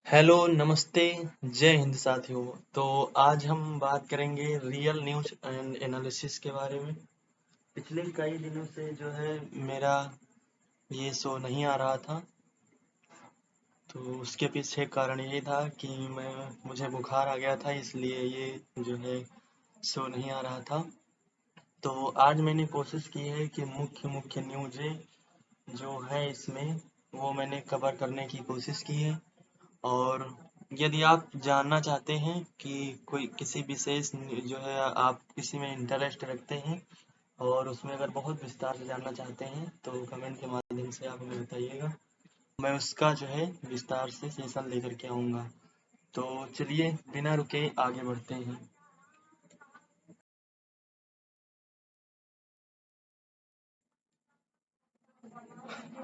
Hello, नमस्ते, जय हिंद साथियों। तो आज हम बात करेंगे रियल न्यूज़ एंड एनालिसिस के बारे में। पिछले कई दिनों से जो है मेरा ये शो नहीं आ रहा था। तो उसके पीछे कारण ये था कि मुझे बुखार आ गया था, इसलिए ये जो है शो नहीं आ रहा था। तो आज मैंने कोशिश की है कि मुख्य मुख्य न्यूज़ें जो है इसमें वो मैंने कवर करने की कोशिश की है। और यदि आप जानना चाहते हैं कि कोई किसी विशेष जो है आप किसी में इंटरेस्ट रखते हैं और उसमें अगर बहुत विस्तार से जानना चाहते हैं तो कमेंट के माध्यम से आप हमें बताइएगा। मैं उसका जो है विस्तार से सेशन लेकर के आऊँगा। तो चलिए बिना रुके आगे बढ़ते हैं।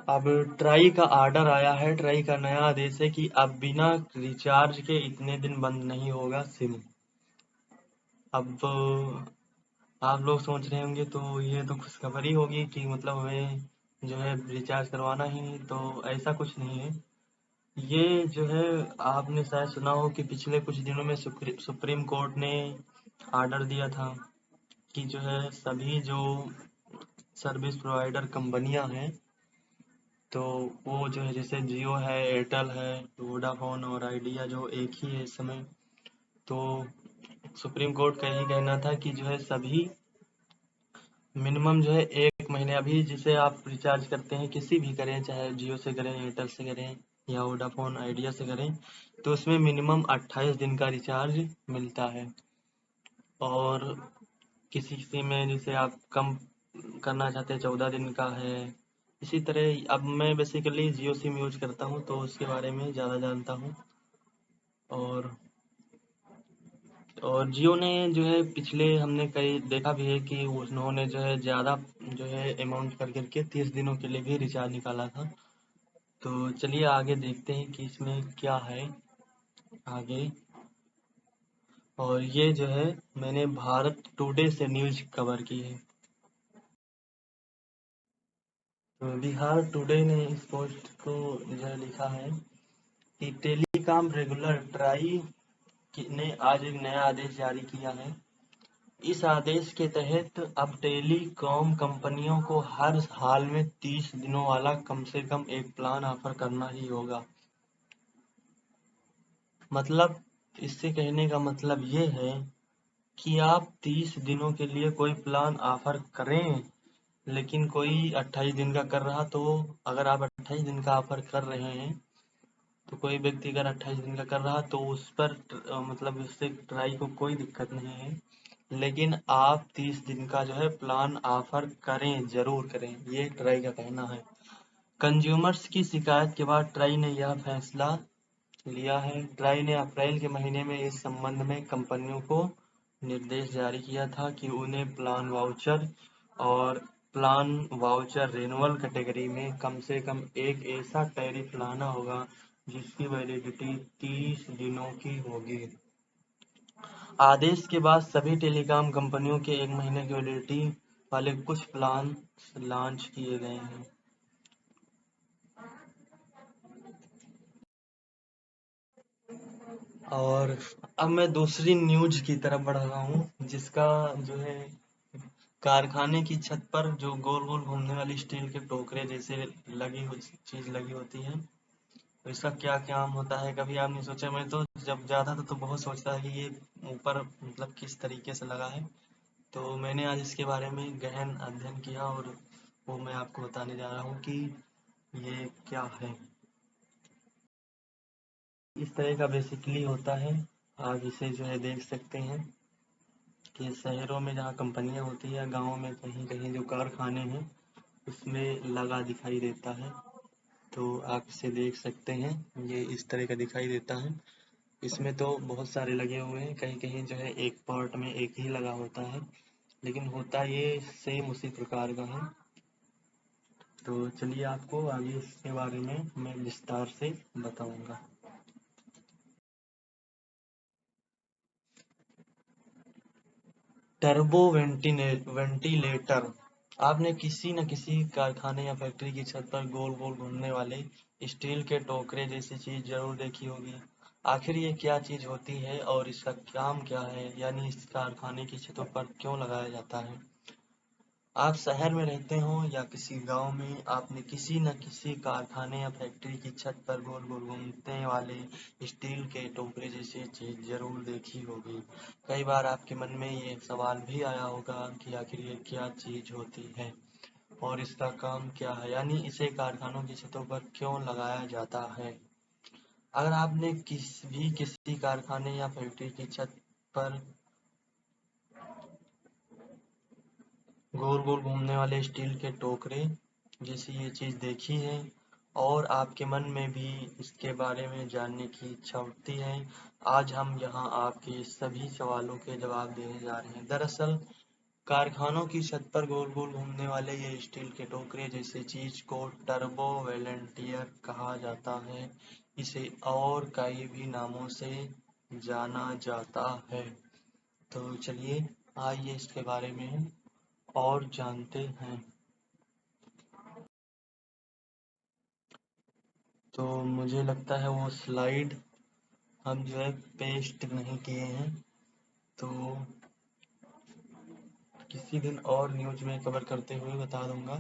अब ट्राई का ऑर्डर आया है, ट्राई का नया आदेश है कि अब बिना रिचार्ज के इतने दिन बंद नहीं होगा सिम। अब आप लोग सोच रहे होंगे तो ये तो खुशखबरी होगी कि मतलब हमें जो है रिचार्ज करवाना ही नहीं, तो ऐसा कुछ नहीं है। ये जो है आपने शायद सुना हो कि पिछले कुछ दिनों में सुप्रीम कोर्ट ने ऑर्डर दिया था कि जो है सभी जो सर्विस प्रोवाइडर कंपनियां हैं, तो वो जो है जैसे जियो है, एयरटेल है, वोडाफोन और आइडिया जो एक ही है इस समय। तो सुप्रीम कोर्ट का यही कहना था कि जो है सभी मिनिमम जो है 1 महीने अभी जिसे आप रिचार्ज करते हैं किसी भी करें, चाहे जियो से करें, एयरटेल से करें या वोडाफोन आइडिया से करें, तो उसमें मिनिमम 28 दिन का रिचार्ज मिलता है। और किसी किसी में जैसे आप कम करना चाहते हैं 14 दिन का है। इसी तरह अब मैं बेसिकली जियो सिम यूज करता हूँ तो उसके बारे में ज़्यादा जानता हूँ। और और जियो ने जो है पिछले हमने कई देखा भी है कि उन्होंने जो है ज़्यादा जो है अमाउंट कर करके 30 दिनों के लिए भी रिचार्ज निकाला था। तो चलिए आगे देखते हैं कि इसमें क्या है आगे। और ये जो है मैंने भारत टुडे से न्यूज़ कवर की है। तो बिहार टुडे ने इस पोस्ट को जो है लिखा है कि टेलीकॉम रेगुलर ट्राई ने आज एक नया आदेश जारी किया है। इस आदेश के तहत अब टेलीकॉम कंपनियों को हर हाल में 30 दिनों वाला कम से कम एक प्लान ऑफर करना ही होगा। मतलब इससे कहने का मतलब ये है कि आप 30 दिनों के लिए कोई प्लान ऑफर करें, लेकिन कोई 28 दिन का कर रहा तो अगर आप 28 दिन का ऑफर कर रहे हैं तो कोई व्यक्ति अगर 28 दिन का कर रहा तो उस पर मतलब उससे ट्राई को कोई दिक्कत नहीं है। लेकिन आप 30 दिन का जो है प्लान ऑफर करें, जरूर करें, ये ट्राई का कहना है। कंज्यूमर्स की शिकायत के बाद ट्राई ने यह फैसला लिया है। ट्राई ने अप्रैल के महीने में इस संबंध में कंपनियों को निर्देश जारी किया था कि उन्हें और प्लान वाउचर रिन्यूअल कैटेगरी में कम से कम एक ऐसा टैरिफ लाना होगा जिसकी वैलिडिटी 30 दिनों की होगी। आदेश के बाद सभी टेलीकॉम कंपनियों के 1 महीने की वैलिडिटी वाले कुछ प्लान लॉन्च किए गए हैं। और अब मैं दूसरी न्यूज की तरफ बढ़ रहा हूँ जिसका जो है कारखाने की छत पर जो गोल गोल घूमने वाली स्टील के टोकरे जैसे लगी हुई चीज लगी होती है, तो इसका क्या काम होता है कभी आपने सोचा? मैं तो जब जाता था तो बहुत सोचता था कि ये ऊपर मतलब किस तरीके से लगा है। तो मैंने आज इसके बारे में गहन अध्ययन किया और वो मैं आपको बताने जा रहा हूँ कि ये क्या है। इस तरह का बेसिकली होता है। आप इसे जो है देख सकते हैं कि शहरों में जहाँ कंपनियाँ होती है, गाँव में कहीं कहीं जो कारखाने हैं उसमें लगा दिखाई देता है। तो आप इसे देख सकते हैं, ये इस तरह का दिखाई देता है। इसमें तो बहुत सारे लगे हुए हैं, कहीं कहीं जो है एक पार्ट में एक ही लगा होता है, लेकिन होता ये सेम उसी प्रकार का है। तो चलिए आपको आगे इसके बारे में मैं विस्तार से बताऊंगा। Turbo ventilator. आपने किसी न किसी कारखाने या फैक्ट्री की छत पर गोल गोल घूमने वाले स्टील के टोकरे जैसी चीज जरूर देखी होगी। आखिर ये क्या चीज होती है और इसका काम क्या है, यानी इस कारखाने की छतों पर क्यों लगाया जाता है। आप शहर में रहते हो या किसी गांव में, आपने किसी न किसी कारखाने या फैक्ट्री की छत पर गोल गोल घूमने वाले स्टील के टोकरे जैसी चीज जरूर देखी होगी। कई बार आपके मन में ये सवाल भी आया होगा कि आखिर ये क्या चीज होती है और इसका काम क्या है, यानी इसे कारखानों की छतों पर क्यों लगाया जाता है। अगर आपने किसी कारखाने या फैक्ट्री की छत पर गोल गोल घूमने वाले स्टील के टोकरे जैसी ये चीज देखी है और आपके मन में भी इसके बारे में जानने की इच्छा उठती है, आज हम यहाँ आपके सभी सवालों के जवाब देने जा रहे हैं। दरअसल कारखानों की छत पर गोल गोल घूमने वाले ये स्टील के टोकरे जैसे चीज को टर्बो वॉलंटियर कहा जाता है। इसे और कई भी नामों से जाना जाता है। तो चलिए आइए इसके बारे में और जानते हैं। तो मुझे लगता है वो स्लाइड हम जो है पेस्ट नहीं किए हैं, तो किसी दिन और न्यूज में कवर करते हुए बता दूंगा।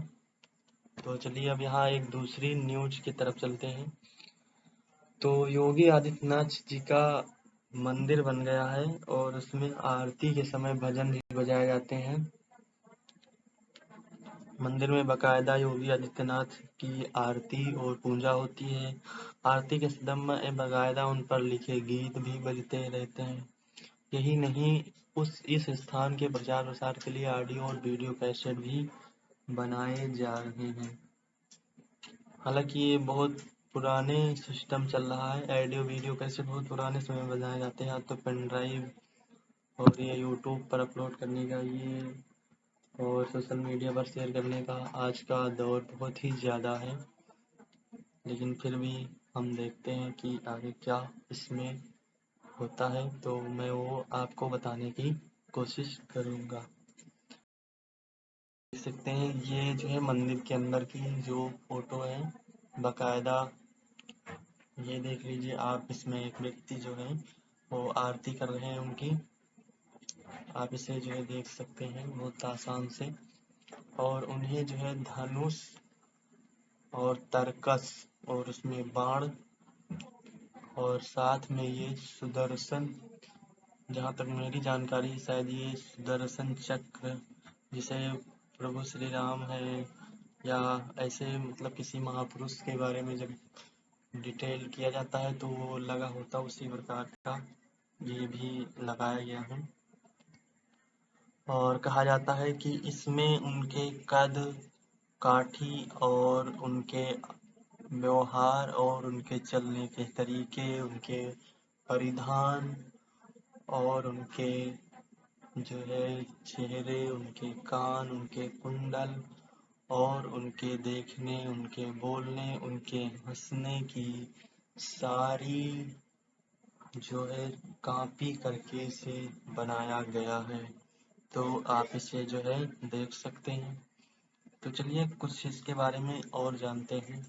तो चलिए अब यहाँ एक दूसरी न्यूज की तरफ चलते हैं। तो योगी आदित्यनाथ जी का मंदिर बन गया है और उसमें आरती के समय भजन भी बजाए जाते हैं। मंदिर में बकायदा योगी आदित्यनाथ की आरती और पूजा होती है। आरती के समय बकायदा उन पर लिखे गीत भी बजते रहते हैं। यही नहीं, इस स्थान के प्रचार प्रसार के लिए ऑडियो और वीडियो कैसेट भी बनाए जा रहे हैं। हालांकि ये बहुत पुराने सिस्टम चल रहा है, ऑडियो वीडियो कैसेट बहुत पुराने समय में बनाए जाते हैं। अब तो पेन ड्राइव और ये यूट्यूब पर अपलोड करने का ये और सोशल मीडिया पर शेयर करने का आज का दौर बहुत ही ज़्यादा है, लेकिन फिर भी हम देखते हैं कि आगे क्या इसमें होता है, तो मैं वो आपको बताने की कोशिश करूँगा। देख सकते हैं ये जो है मंदिर के अंदर की जो फोटो है बकायदा, ये देख लीजिए आप, इसमें एक व्यक्ति जो है वो आरती कर रहे हैं उनकी। आप इसे जो है देख सकते हैं बहुत आसान से, और उन्हें जो है धनुष और तरकस और उसमें बाण और साथ में ये सुदर्शन, जहाँ तक मेरी जानकारी शायद ये सुदर्शन चक्र जिसे प्रभु श्री राम है या ऐसे मतलब किसी महापुरुष के बारे में जब डिटेल किया जाता है तो वो लगा होता उसी प्रकार का ये भी लगाया गया है। और कहा जाता है कि इसमें उनके कद काठी और उनके व्यवहार और उनके चलने के तरीके, उनके परिधान और उनके जो है चेहरे, उनके कान, उनके कुंडल और उनके देखने, उनके बोलने, उनके हंसने की सारी जो है कॉपी करके इसे बनाया गया है। तो आप इसे जो है देख सकते हैं। तो चलिए कुछ इसके बारे में और जानते हैं।